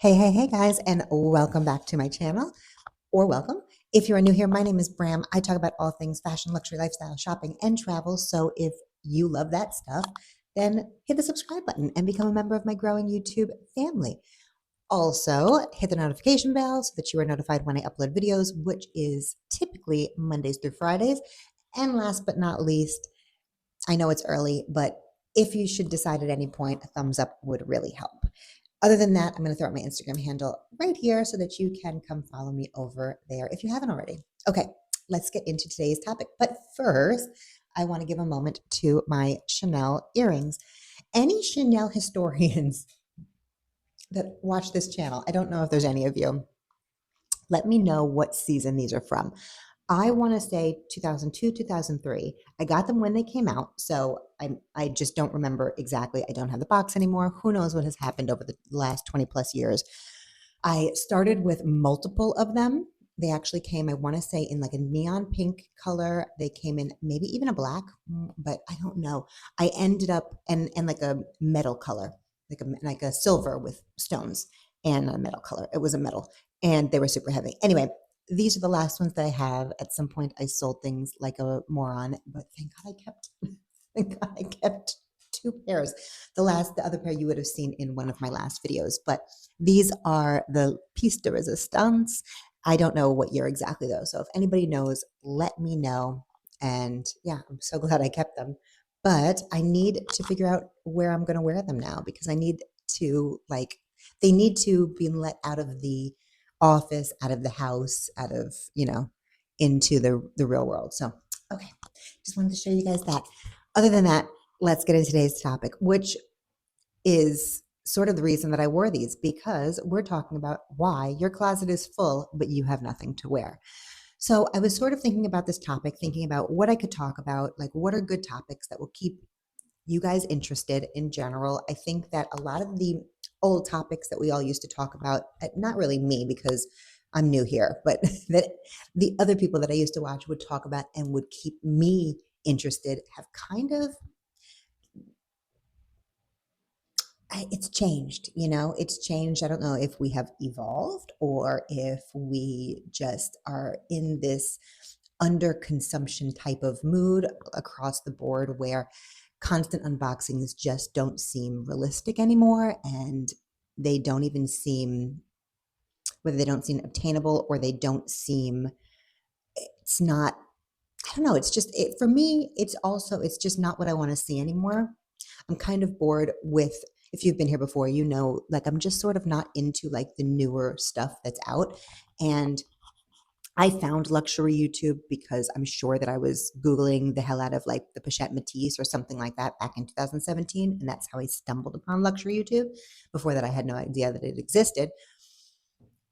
Hey guys, and welcome back to my channel, or welcome. If you are new here, my name is Bram. I talk about all things fashion, luxury, lifestyle, shopping, and travel. So if you love that stuff, then hit the subscribe button and become a member of my growing YouTube family. Also, hit the notification bell so that you are notified when I upload videos, which is typically Mondays through Fridays. And last but not least, I know it's early, but if you should decide at any point, a thumbs up would really help. Other than that, I'm going to throw out my Instagram handle right here so that you can come follow me over there if you haven't already. Okay, let's get into today's topic. But first, I want to give a moment to my Chanel earrings. Any Chanel historians that watch this channel, I don't know if there's any of you, let me know what season these are from. I want to say 2002, 2003. I got them when they came out, so I just don't remember exactly. I don't have the box anymore. Who knows what has happened over the last 20 plus years. I started with multiple of them. They actually came, I want to say, in like a neon pink color. They came in maybe even a black, but I don't know. I ended up and like a metal color, like a silver with stones and a metal color. It was a metal, and they were super heavy. Anyway, these are the last ones that I have. At some point, I sold things like a moron, but thank God I kept. Thank God I kept two pairs. The other pair you would have seen in one of my last videos, but these are the piece de resistance. I don't know what year exactly though, so if anybody knows, let me know. And yeah, I'm so glad I kept them. But I need to figure out where I'm going to wear them now because I need to they need to be let out of the office, out of the house, out of, into the real world. So, okay, just wanted to show you guys that. Other than that, let's get into today's topic, which is sort of the reason that I wore these, because we're talking about why your closet is full, but you have nothing to wear. So I was sort of thinking about this topic, thinking about what I could talk about, like what are good topics that will keep you guys interested in general. I think that a lot of the old topics that we all used to talk about, not really me because I'm new here, but that the other people that I used to watch would talk about and would keep me interested have kind of, it's changed, it's changed. I don't know if we have evolved or if we just are in this under consumption type of mood across the board where constant unboxings just don't seem realistic anymore, and they don't even seem, whether they don't seem obtainable or they don't seem, it's not, I don't know, it's just for me, it's just not what I want to see anymore. I'm kind of bored with, if you've been here before, like I'm just sort of not into like the newer stuff that's out. And I found luxury YouTube because I'm sure that I was Googling the hell out of like the Pochette Matisse or something like that back in 2017. And that's how I stumbled upon luxury YouTube. Before that, I had no idea that it existed.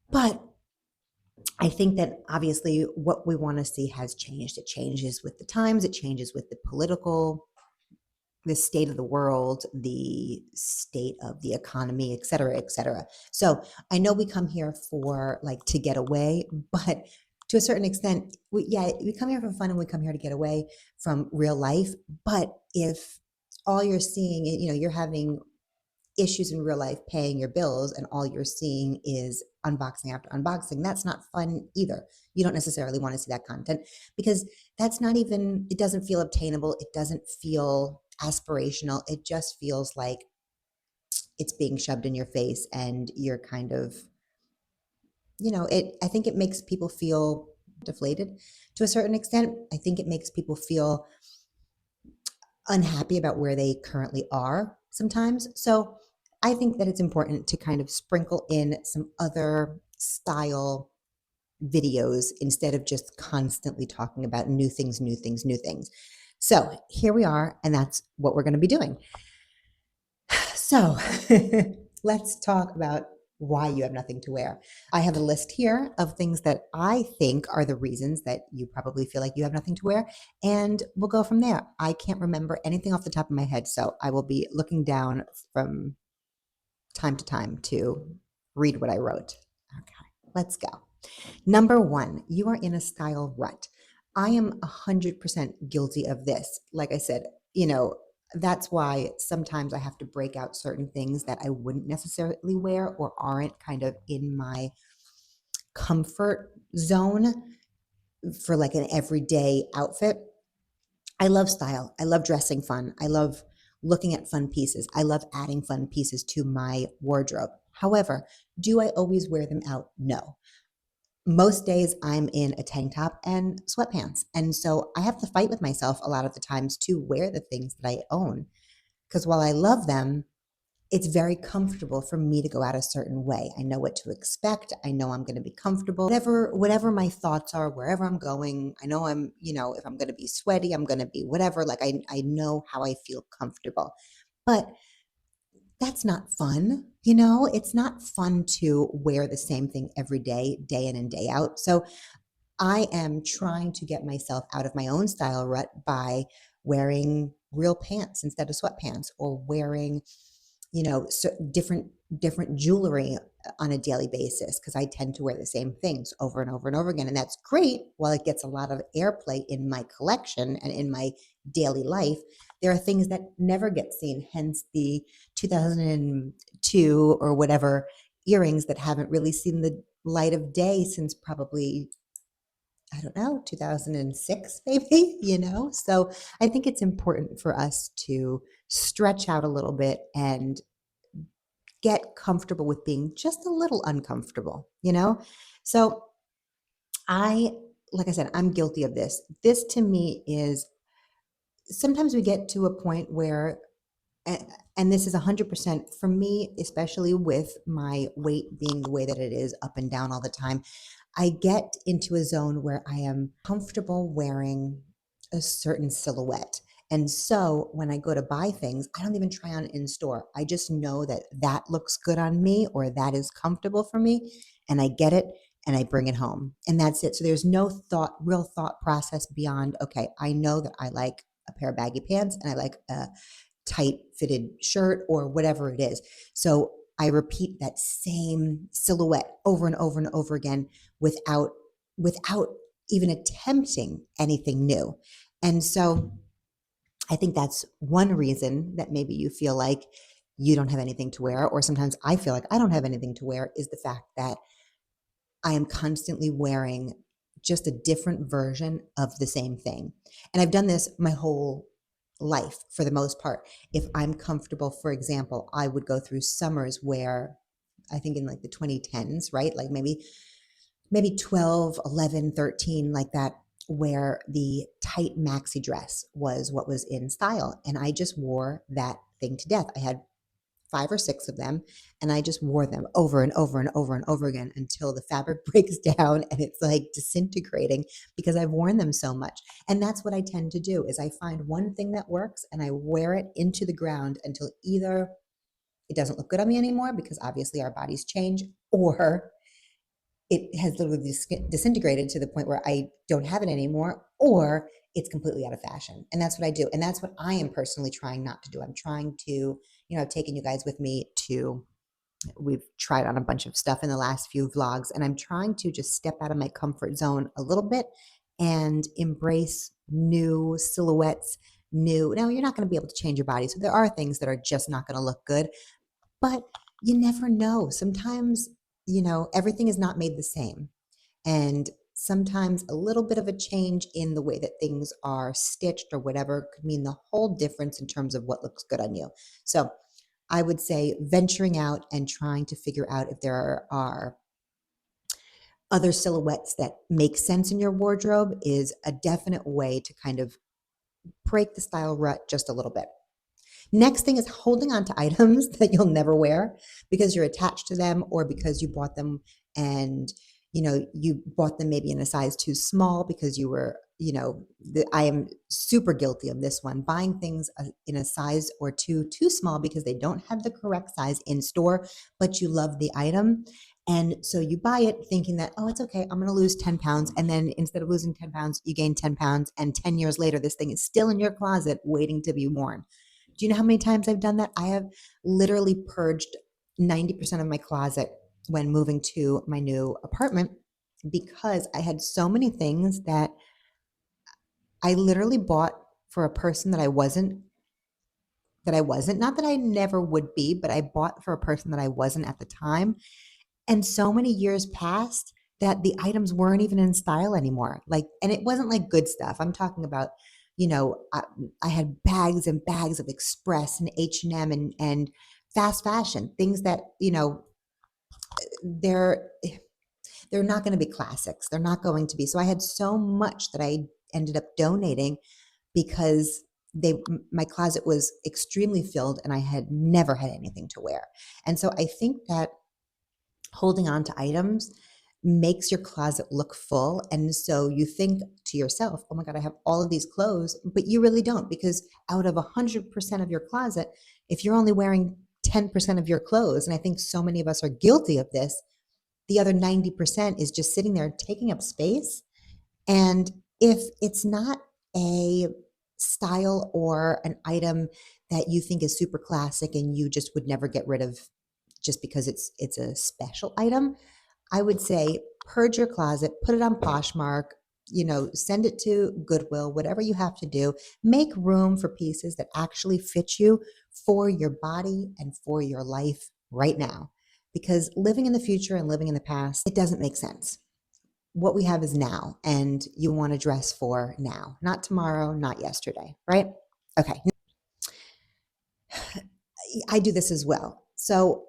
But I think that obviously what we want to see has changed. It changes with the times, it changes with the state of the world, the state of the economy, et cetera, et cetera. So I know we come here for like to get away, but to a certain extent, we come here for fun and we come here to get away from real life. But if all you're seeing, you're having issues in real life paying your bills and all you're seeing is unboxing after unboxing, that's not fun either. You don't necessarily want to see that content because that's not even, it doesn't feel obtainable. It doesn't feel aspirational. It just feels like it's being shoved in your face and you're kind of, I think it makes people feel deflated to a certain extent. I think it makes people feel unhappy about where they currently are sometimes. So I think that it's important to kind of sprinkle in some other style videos instead of just constantly talking about new things, new things, new things. So here we are, and that's what we're going to be doing. So let's talk about why you have nothing to wear. I have a list here of things that I think are the reasons that you probably feel like you have nothing to wear, and we'll go from there. I can't remember anything off the top of my head, so I will be looking down from time to time to read what I wrote. Okay, let's go. Number one, you are in a style rut. I am 100% guilty of this. Like I said, that's why sometimes I have to break out certain things that I wouldn't necessarily wear or aren't kind of in my comfort zone for like an everyday outfit. I love style. I love dressing fun. I love looking at fun pieces. I love adding fun pieces to my wardrobe. However, do I always wear them out? No. Most days I'm in a tank top and sweatpants. And so I have to fight with myself a lot of the times to wear the things that I own. Because while I love them, it's very comfortable for me to go out a certain way. I know what to expect. I know I'm going to be comfortable. Whatever my thoughts are, wherever I'm going, I know I'm, if I'm going to be sweaty, I'm going to be whatever. Like I know how I feel comfortable. But that's not fun. It's not fun to wear the same thing every day, day in and day out. So I am trying to get myself out of my own style rut by wearing real pants instead of sweatpants, or wearing, different jewelry on a daily basis, because I tend to wear the same things over and over and over again. And that's great while it gets a lot of airplay in my collection and in my daily life. There are things that never get seen, hence the 2002 or whatever earrings that haven't really seen the light of day since probably, I don't know, 2006 maybe, So I think it's important for us to stretch out a little bit and get comfortable with being just a little uncomfortable. So I, like I said, I'm guilty of this. This to me is, sometimes we get to a point where, and this is 100% for me, especially with my weight being the way that it is, up and down all the time. I get into a zone where I am comfortable wearing a certain silhouette. And so when I go to buy things, I don't even try on in store. I just know that that looks good on me, or that is comfortable for me. And I get it and I bring it home. And that's it. So there's no real thought process beyond, okay, I know that I like a pair of baggy pants and I like a tight fitted shirt or whatever it is. So I repeat that same silhouette over and over and over again without even attempting anything new. And so I think that's one reason that maybe you feel like you don't have anything to wear, or sometimes I feel like I don't have anything to wear, is the fact that I am constantly wearing just a different version of the same thing. And I've done this my whole life for the most part. If I'm comfortable, for example, I would go through summers where, I think in like the 2010s, right? Like maybe 12, 11, 13, like that, where the tight maxi dress was what was in style. And I just wore that thing to death. I had 5 or 6 of them, and I just wore them over and over and over and over again until the fabric breaks down and it's like disintegrating, because I've worn them so much. And that's what I tend to do, is I find one thing that works and I wear it into the ground until either it doesn't look good on me anymore, because obviously our bodies change, or it has literally disintegrated to the point where I don't have it anymore, or it's completely out of fashion. And that's what I do. And that's what I am personally trying not to do. I'm trying to, I've taken you guys with me we've tried on a bunch of stuff in the last few vlogs, and I'm trying to just step out of my comfort zone a little bit and embrace new silhouettes. Now you're not going to be able to change your body. So there are things that are just not going to look good, but you never know. Sometimes, everything is not made the same. And sometimes a little bit of a change in the way that things are stitched or whatever could mean the whole difference in terms of what looks good on you. So I would say venturing out and trying to figure out if there are other silhouettes that make sense in your wardrobe is a definite way to kind of break the style rut just a little bit. Next thing is holding on to items that you'll never wear because you're attached to them, or because you bought them and you bought them maybe in a size too small because you were, I am super guilty of this one, buying things in a size or two too small because they don't have the correct size in store, but you love the item. And so you buy it thinking that, oh, it's okay, I'm going to lose 10 pounds. And then instead of losing 10 pounds, you gain 10 pounds. And 10 years later, this thing is still in your closet waiting to be worn. Do you know how many times I've done that? I have literally purged 90% of my closet when moving to my new apartment, because I had so many things that I literally bought for a person that I wasn't that I wasn't. Not that I never would be, but I bought for a person that I wasn't at the time. And so many years passed that the items weren't even in style anymore. Like, and it wasn't like good stuff. I'm talking about, I had bags and bags of Express and H&M and fast fashion, things that, they're they're not going to be classics. They're not going to be. So I had so much that I ended up donating because my closet was extremely filled and I had never had anything to wear. And so I think that holding on to items makes your closet look full. And so you think to yourself, oh my God, I have all of these clothes, but you really don't, because out of 100% of your closet, if you're only wearing 10% of your clothes, and I think so many of us are guilty of this, the other 90% is just sitting there taking up space. And if it's not a style or an item that you think is super classic and you just would never get rid of just because it's a special item, I would say purge your closet, put it on Poshmark, send it to Goodwill, whatever you have to do. Make room for pieces that actually fit you for your body and for your life right now. Because living in the future and living in the past, it doesn't make sense. What we have is now, and you want to dress for now, not tomorrow, not yesterday, right? Okay. I do this as well. So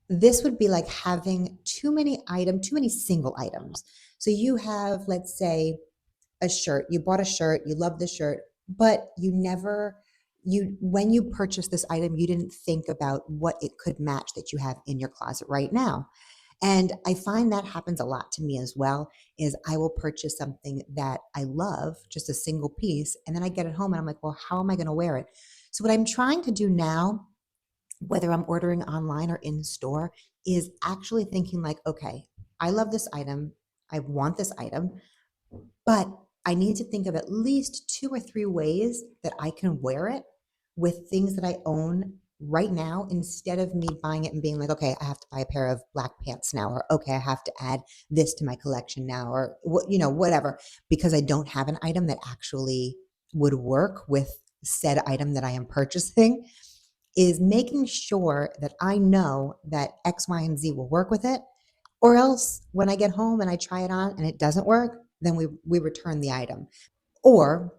this would be like having too many single items. So you have, let's say, a shirt. You bought a shirt, you love the shirt, but when you purchased this item, you didn't think about what it could match that you have in your closet right now. And I find that happens a lot to me as well, is I will purchase something that I love, just a single piece, and then I get it home and I'm like, well, how am I going to wear it? So what I'm trying to do now, whether I'm ordering online or in store, is actually thinking like, okay, I love this item. I want this item, but I need to think of at least 2 or 3 ways that I can wear it with things that I own right now, instead of me buying it and being like, okay, I have to buy a pair of black pants now, or okay, I have to add this to my collection now, or whatever, because I don't have an item that actually would work with said item that I am purchasing. Is making sure that I know that X, Y, and Z will work with it. Or else when I get home and I try it on and it doesn't work, then we return the item. Or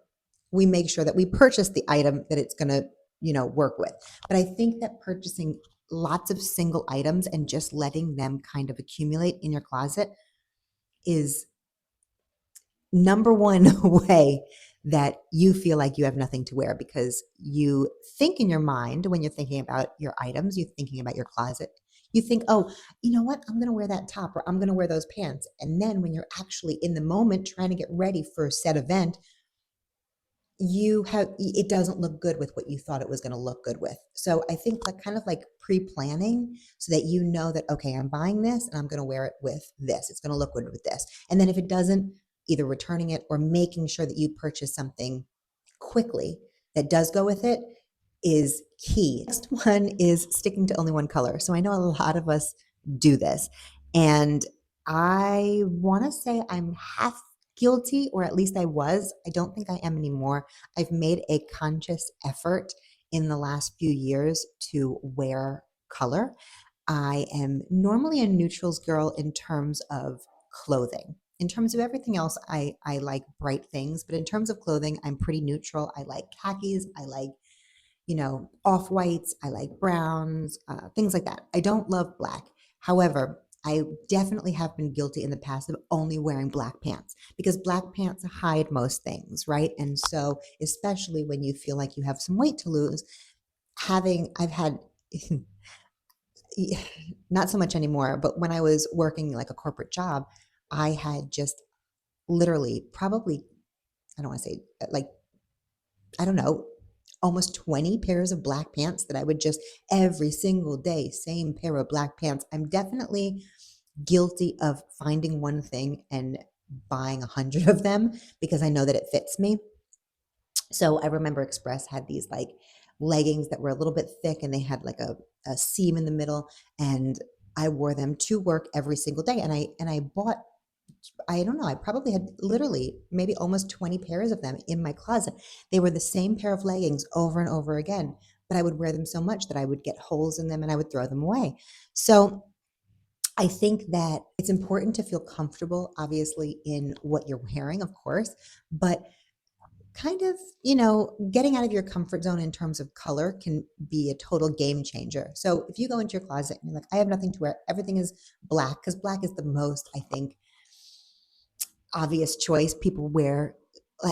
we make sure that we purchase the item that it's going to, work with. But I think that purchasing lots of single items and just letting them kind of accumulate in your closet is number one way that you feel like you have nothing to wear, because you think in your mind, when you're thinking about your items, you're thinking about your closet, you think, oh, you know what, I'm going to wear that top, or I'm going to wear those pants. And then when you're actually in the moment trying to get ready for a set event, it doesn't look good with what you thought it was going to look good with. So I think like kind of like pre-planning, so that you know that, okay, I'm buying this and I'm going to wear it with this. It's going to look good with this. And then if it doesn't, either returning it or making sure that you purchase something quickly that does go with it is key. Next one is sticking to only one color. So I know a lot of us do this, and I want to say I'm half guilty, or at least I was. I don't think I am anymore. I've made a conscious effort in the last few years to wear color. I am normally a neutrals girl in terms of clothing. In terms of everything else, I like bright things, but in terms of clothing, I'm pretty neutral. I like khakis. I like, off whites. I like browns, things like that. I don't love black. However, I definitely have been guilty in the past of only wearing black pants, because black pants hide most things, right? And so, especially when you feel like you have some weight to lose, I've had, not so much anymore, but when I was working like a corporate job, I had just literally probably, I don't want to say like, I don't know, almost 20 pairs of black pants that I would just every single day, same pair of black pants. I'm definitely guilty of finding one thing and buying 100 of them because I know that it fits me. So I remember Express had these like leggings that were a little bit thick and they had like a seam in the middle, and I wore them to work every single day. And I bought I don't know, I probably had literally maybe almost 20 pairs of them in my closet. They were the same pair of leggings over and over again, but I would wear them so much that I would get holes in them and I would throw them away. So I think that it's important to feel comfortable, obviously, in what you're wearing, of course, but kind of, getting out of your comfort zone in terms of color can be a total game changer. So if you go into your closet and you're like, I have nothing to wear, everything is black, because black is the most, I think, obvious choice. People wear,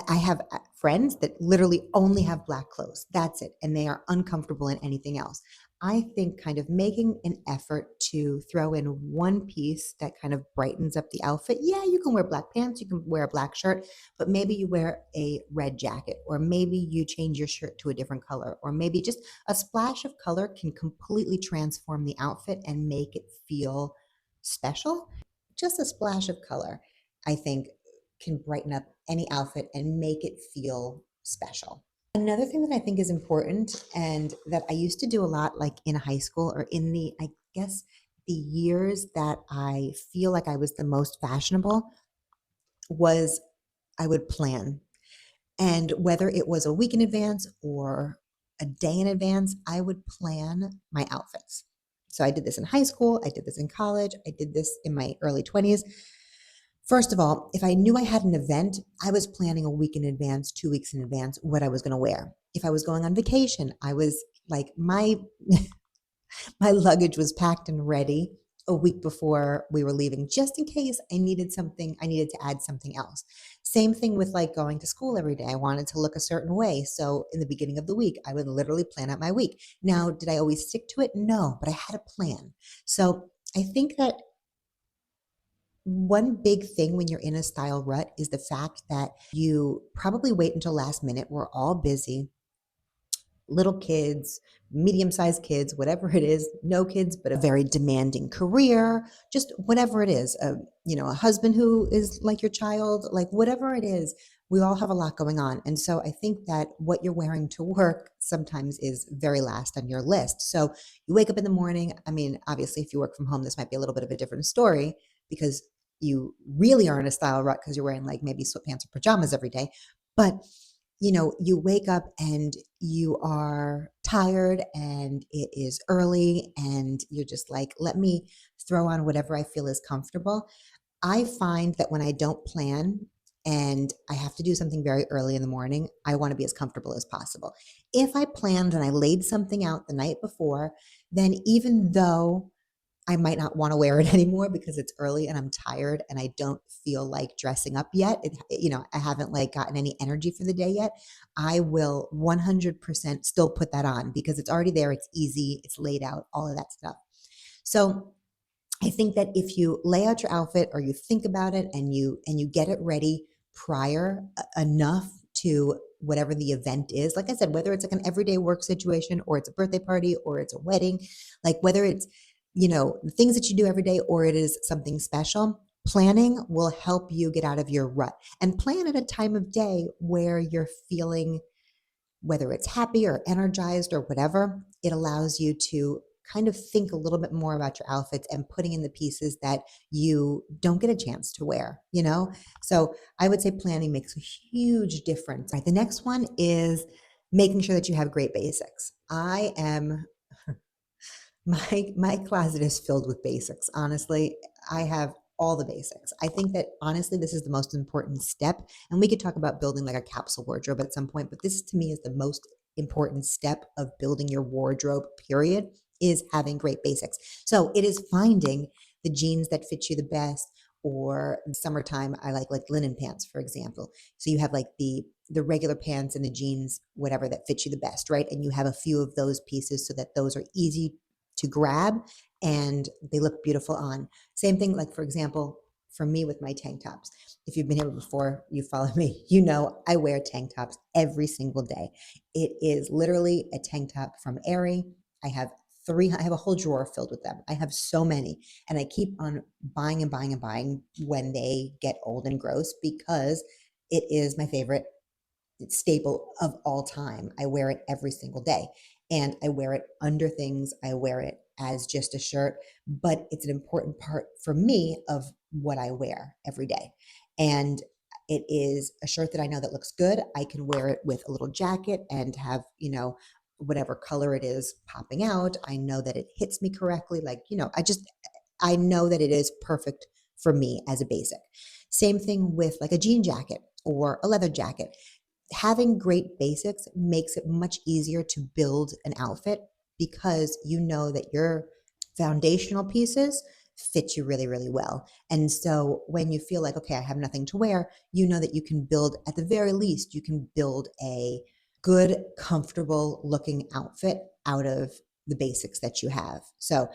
I have friends that literally only have black clothes. That's it. And they are uncomfortable in anything else. I think kind of making an effort to throw in one piece that kind of brightens up the outfit. Yeah, you can wear black pants, you can wear a black shirt, but maybe you wear a red jacket, or maybe you change your shirt to a different color, or maybe just a splash of color can completely transform the outfit and make it feel special. Just a splash of color, I think, can brighten up any outfit and make it feel special. Another thing that I think is important and that I used to do a lot, like in high school or in I guess, the years that I feel like I was the most fashionable, was I would plan. And whether it was a week in advance or a day in advance, I would plan my outfits. So I did this in high school, I did this in college, I did this in my early 20s. First of all, if I knew I had an event, I was planning a week in advance, 2 weeks in advance, what I was going to wear. If I was going on vacation, I was like, my luggage was packed and ready a week before we were leaving, just in case I needed something, I needed to add something else. Same thing with like going to school every day. I wanted to look a certain way. So in the beginning of the week, I would literally plan out my week. Now, did I always stick to it? No, but I had a plan. So I think that one big thing when you're in a style rut is the fact that you probably wait until last minute. We're all busy, little kids, medium-sized kids, whatever it is, no kids, but a very demanding career, just whatever it is, a husband who is like your child, like whatever it is, we all have a lot going on. And so I think that what you're wearing to work sometimes is very last on your list. So you wake up in the morning. I mean, obviously, if you work from home, this might be a little bit of a different story because you really are in a style rut because you're wearing like maybe sweatpants or pajamas every day. But you wake up and you are tired and it is early and you're just like, let me throw on whatever I feel is comfortable. I find that when I don't plan and I have to do something very early in the morning, I want to be as comfortable as possible. If I planned and I laid something out the night before, then even though I might not want to wear it anymore because it's early and I'm tired and I don't feel like dressing up yet. I haven't like gotten any energy for the day yet. I will 100% still put that on because it's already there. It's easy. It's laid out, all of that stuff. So I think that if you lay out your outfit or you think about it and you get it ready prior enough to whatever the event is, like I said, whether it's like an everyday work situation or it's a birthday party or it's a wedding, like whether it's the things that you do every day or it is something special, planning will help you get out of your rut and plan at a time of day where you're feeling, whether it's happy or energized or whatever. It allows you to kind of think a little bit more about your outfits and putting in the pieces that you don't get a chance to wear. So I would say planning makes a huge difference. Right. The next one is making sure that you have great basics. I am my closet is filled with basics. Honestly, I have all the basics. I think that honestly, this is the most important step. And we could talk about building like a capsule wardrobe at some point, but this to me is the most important step of building your wardrobe, period, is having great basics. So it is finding the jeans that fit you the best, or in summertime, I like linen pants, for example. So you have like the regular pants and the jeans, whatever that fits you the best, right? And you have a few of those pieces so that those are easy to grab and they look beautiful on. Same thing, like for example, for me with my tank tops. If you've been here before, you follow me, I wear tank tops every single day. It is literally a tank top from Aerie. I have a whole drawer filled with them. I have so many, and I keep on buying and buying and buying when they get old and gross because it is my favorite staple of all time. I wear it every single day and I wear it under things. I wear it as just a shirt, but it's an important part for me of what I wear every day. And it is a shirt that I know that looks good. I can wear it with a little jacket and have, whatever color it is popping out. I know that it hits me correctly. Like, I know that it is perfect for me as a basic. Same thing with like a jean jacket or a leather jacket. Having great basics makes it much easier to build an outfit because you know that your foundational pieces fit you really, really well. And so when you feel like, okay, I have nothing to wear, you know that you can build, at the very least, you can build a good, comfortable looking outfit out of the basics that you have. So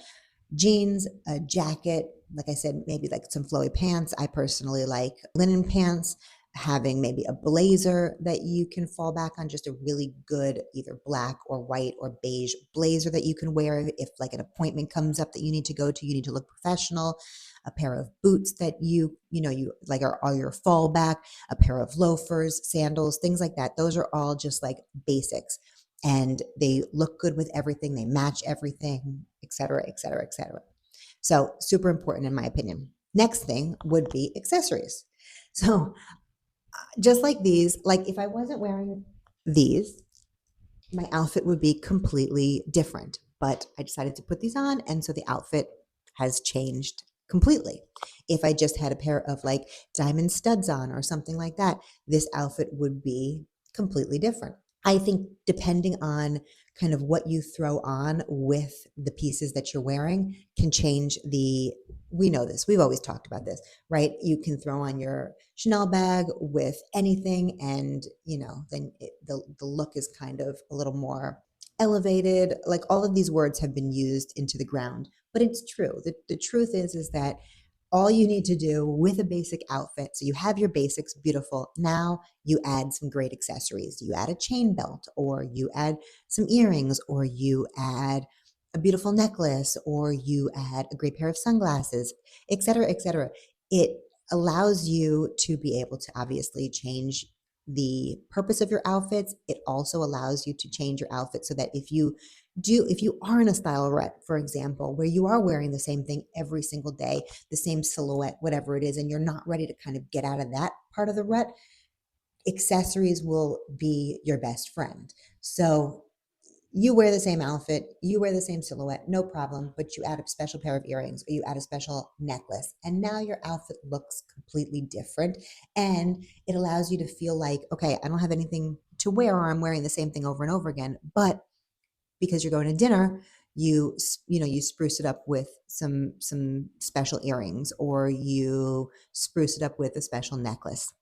jeans, a jacket, like I said, maybe like some flowy pants. I personally like linen pants, having maybe a blazer that you can fall back on, just a really good either black or white or beige blazer that you can wear if like an appointment comes up that you need to go to, you need to look professional. A pair of boots that you like are your fallback, a pair of loafers, sandals, things like that. Those are all just like basics and they look good with everything. They match everything, et cetera, et cetera, et cetera. So super important in my opinion. Next thing would be accessories. So just like these, like if I wasn't wearing these, my outfit would be completely different. But I decided to put these on, and so the outfit has changed completely. If I just had a pair of like diamond studs on or something like that, this outfit would be completely different. I think depending on kind of what you throw on with the pieces that you're wearing can change we know this, we've always talked about this, right? You can throw on your Chanel bag with anything and, then the look is kind of a little more elevated. Like all of these words have been used into the ground, but it's true. The truth is that all you need to do with a basic outfit, so you have your basics, beautiful. Now you add some great accessories. You add a chain belt, or you add some earrings, or you add a beautiful necklace, or you add a great pair of sunglasses, et cetera, et cetera. It allows you to be able to obviously change the purpose of your outfits. It also allows you to change your outfit so that if you are in a style rut, for example, where you are wearing the same thing every single day, the same silhouette, whatever it is, and you're not ready to kind of get out of that part of the rut, accessories will be your best friend. So you wear the same outfit, you wear the same silhouette, no problem, but you add a special pair of earrings or you add a special necklace, and now your outfit looks completely different. And it allows you to feel like, okay, I don't have anything to wear, or I'm wearing the same thing over and over again, but because you're going to dinner, you spruce it up with some special earrings, or you spruce it up with a special necklace.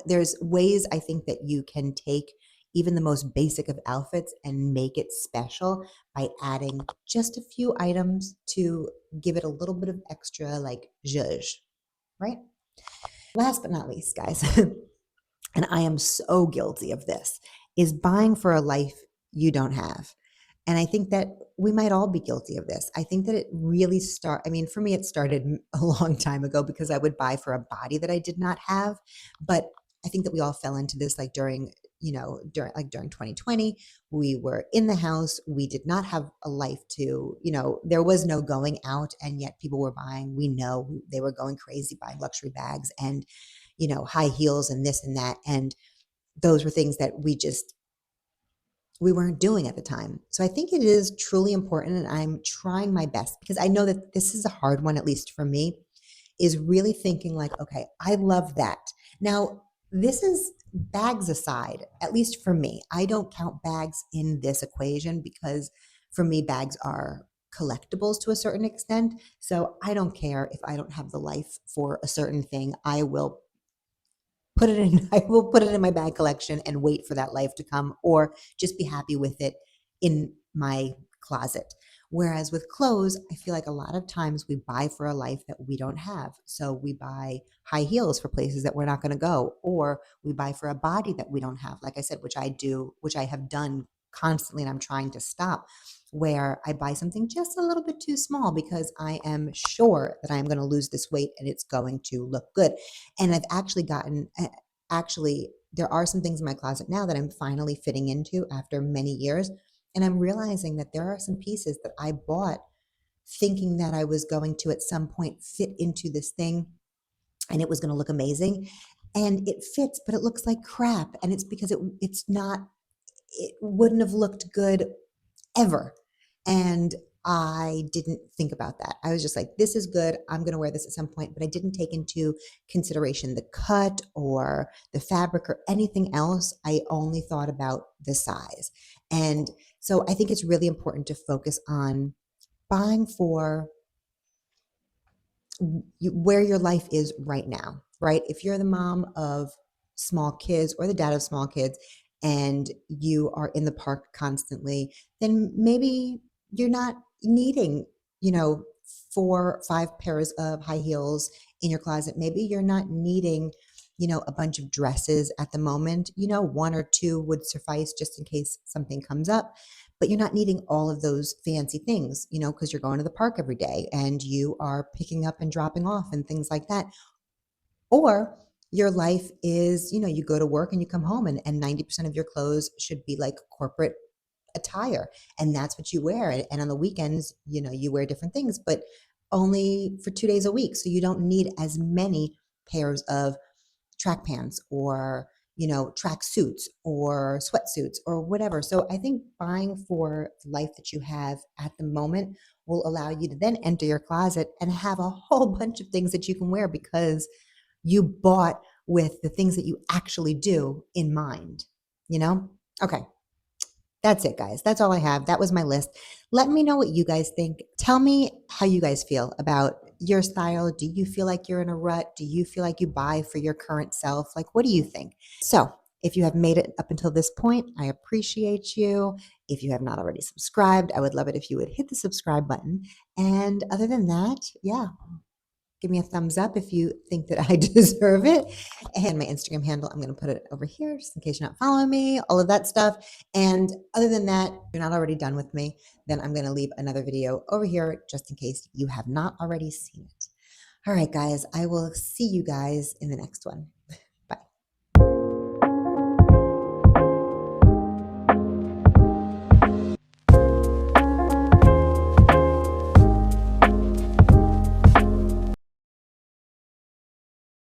There's ways I think that you can take even the most basic of outfits and make it special by adding just a few items to give it a little bit of extra like zhuzh, right? Last but not least, guys, and I am so guilty of this, is buying for a life you don't have. And I think that we might all be guilty of this. I think that it really for me, it started a long time ago because I would buy for a body that I did not have. But I think that we all fell into this like during 2020, we were in the house. We did not have a life there was no going out, and yet people were buying. We know they were going crazy buying luxury bags and, high heels and this and that. And those were things that we weren't doing at the time. So I think it is truly important, and I'm trying my best because I know that this is a hard one, at least for me, is really thinking like, okay, I love that. Now, this is bags aside, at least for me. I don't count bags in this equation because for me, bags are collectibles to a certain extent. So I don't care if I don't have the life for a certain thing. I will put it in my bag collection and wait for that life to come, or just be happy with it in my closet. Whereas with clothes, I feel like a lot of times we buy for a life that we don't have. So we buy high heels for places that we're not going to go, or we buy for a body that we don't have. Like I said, which I have done constantly, and I'm trying to stop, where I buy something just a little bit too small because I am sure that I'm going to lose this weight and it's going to look good. And I've actually, there are some things in my closet now that I'm finally fitting into after many years. And I'm realizing that there are some pieces that I bought thinking that I was going to at some point fit into this thing and it was going to look amazing. And it fits, but it looks like crap. And it's because it's not, it wouldn't have looked good ever. And I didn't think about that. I was just like, this is good. I'm going to wear this at some point. But I didn't take into consideration the cut or the fabric or anything else. I only thought about the size. And so I think it's really important to focus on buying for where your life is right now, right? If you're the mom of small kids or the dad of small kids and you are in the park constantly, then maybe you're not needing, 4 or 5 pairs of high heels in your closet. Maybe you're not needing, a bunch of dresses at the moment. 1 or 2 would suffice just in case something comes up. But you're not needing all of those fancy things, because you're going to the park every day and you are picking up and dropping off and things like that. Or your life is, you go to work and you come home and 90% of your clothes should be like corporate attire. And that's what you wear. And on the weekends, you wear different things, but only for 2 days a week. So you don't need as many pairs of track pants or track suits or sweatsuits or whatever. So I think buying for the life that you have at the moment will allow you to then enter your closet and have a whole bunch of things that you can wear because you bought with the things that you actually do in mind. Okay, that's it, guys. That's all I have. That was my list. Let me know what you guys think. Tell me how you guys feel about your style. Do you feel like you're in a rut? Do you feel like you buy for your current self? Like, what do you think? So, if you have made it up until this point, I appreciate you. If you have not already subscribed, I would love it if you would hit the subscribe button. And other than that, yeah, give me a thumbs up if you think that I deserve it. And my Instagram handle, I'm going to put it over here just in case you're not following me, all of that stuff. And other than that, if you're not already done with me, then I'm going to leave another video over here just in case you have not already seen it. All right, guys, I will see you guys in the next one.